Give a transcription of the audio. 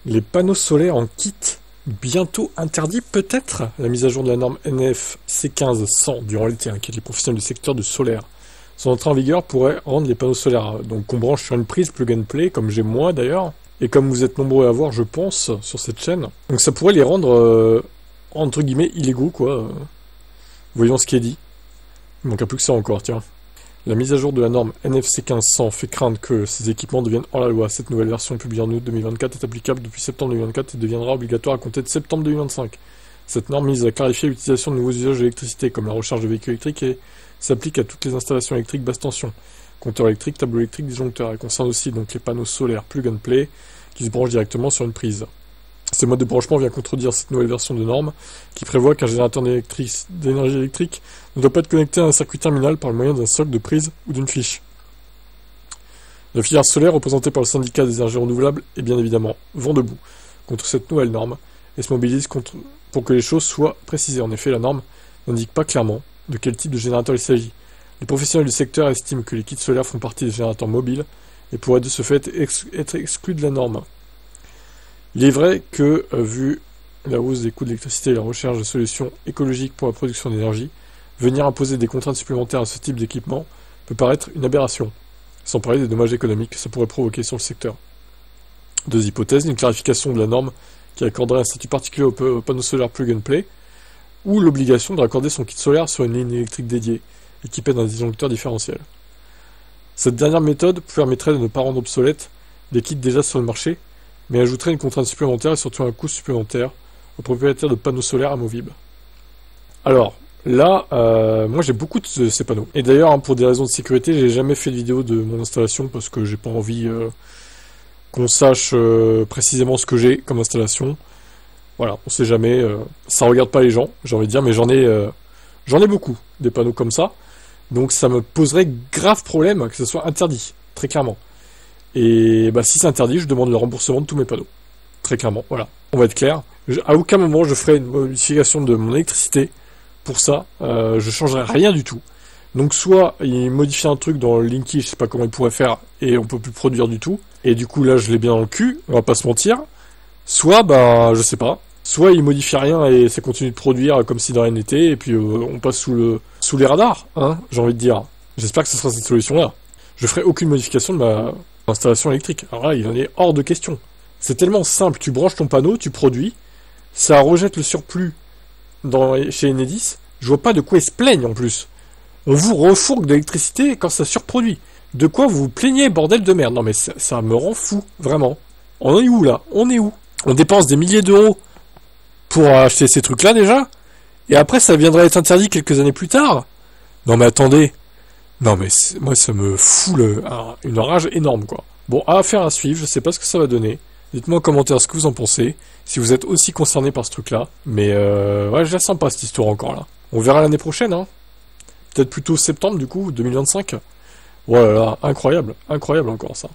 Les panneaux solaires en kit, bientôt interdits peut-être. La mise à jour de la norme NFC 1500 durant l'été inquiète les professionnels du secteur du solaire. Son entrée en vigueur pourrait rendre les panneaux solaires donc qu'on branche sur une prise plug and play, comme j'ai moi d'ailleurs, et comme vous êtes nombreux à voir je pense sur cette chaîne. Donc ça pourrait les rendre entre guillemets illégaux quoi. Voyons ce qui est dit. Il manque un plus que ça encore, tiens. La mise à jour de la norme NFC 1500 fait craindre que ces équipements deviennent hors la loi. Cette nouvelle version publiée en août 2024 est applicable depuis septembre 2024 et deviendra obligatoire à compter de septembre 2025. Cette norme vise à clarifier l'utilisation de nouveaux usages de l'électricité, comme la recharge de véhicules électriques, et s'applique à toutes les installations électriques basse tension, compteurs électriques, tableaux électriques, disjoncteurs. Elle concerne aussi donc les panneaux solaires plug and play qui se branchent directement sur une prise. Ce mode de branchement vient contredire cette nouvelle version de norme qui prévoit qu'un générateur d'énergie électrique ne doit pas être connecté à un circuit terminal par le moyen d'un socle de prise ou d'une fiche. La filière solaire, représentée par le syndicat des énergies renouvelables, est bien évidemment vent debout contre cette nouvelle norme et se mobilise pour que les choses soient précisées. En effet, la norme n'indique pas clairement de quel type de générateur il s'agit. Les professionnels du secteur estiment que les kits solaires font partie des générateurs mobiles et pourraient de ce fait être exclus de la norme. Il est vrai que, vu la hausse des coûts de l'électricité et la recherche de solutions écologiques pour la production d'énergie, venir imposer des contraintes supplémentaires à ce type d'équipement peut paraître une aberration, sans parler des dommages économiques que ça pourrait provoquer sur le secteur. Deux hypothèses, une clarification de la norme qui accorderait un statut particulier aux panneaux solaires plug and play, ou l'obligation de raccorder son kit solaire sur une ligne électrique dédiée, équipée d'un disjoncteur différentiel. Cette dernière méthode permettrait de ne pas rendre obsolètes des kits déjà sur le marché, mais ajouterait une contrainte supplémentaire et surtout un coût supplémentaire aux propriétaires de panneaux solaires amovibles. Alors, là, moi j'ai beaucoup de ces panneaux. Et d'ailleurs, pour des raisons de sécurité, j'ai jamais fait de vidéo de mon installation parce que j'ai pas envie qu'on sache précisément ce que j'ai comme installation. Voilà, on sait jamais, ça regarde pas les gens, j'ai envie de dire, mais j'en ai beaucoup, des panneaux comme ça. Donc ça me poserait grave problème que ce soit interdit, très clairement. Et bah si c'est interdit, je demande le remboursement de tous mes panneaux. Très clairement, voilà. On va être clair. À aucun moment je ferai une modification de mon électricité pour ça. Je changerai rien du tout. Donc soit il modifie un truc dans le Linky, je sais pas comment il pourrait faire, et on peut plus produire du tout. Et du coup là je l'ai bien dans le cul, on va pas se mentir. Soit bah je sais pas. Soit il modifie rien et ça continue de produire comme si de rien n'était, et puis on passe sous les radars, hein, j'ai envie de dire. J'espère que ce sera cette solution-là. Je ferai aucune modification de ma installation électrique. Alors là, il en est hors de question. C'est tellement simple, tu branches ton panneau, tu produis, ça rejette le surplus chez Enedis. Je vois pas de quoi ils se plaignent en plus. On vous refourgue de l'électricité quand ça surproduit. De quoi vous vous plaignez, bordel de merde? Non mais ça me rend fou, vraiment. On est où là? On est où? On dépense des milliers d'euros pour acheter ces trucs-là déjà, et après ça viendrait être interdit quelques années plus tard. Non mais attendez. Non mais moi ça me fout une rage énorme quoi. Bon, affaire à suivre, je sais pas ce que ça va donner. Dites-moi en commentaire ce que vous en pensez, si vous êtes aussi concerné par ce truc-là. Mais ouais, je la sens pas cette histoire encore là. On verra l'année prochaine, hein. Peut-être plutôt septembre du coup, 2025. Voilà, incroyable, incroyable encore ça.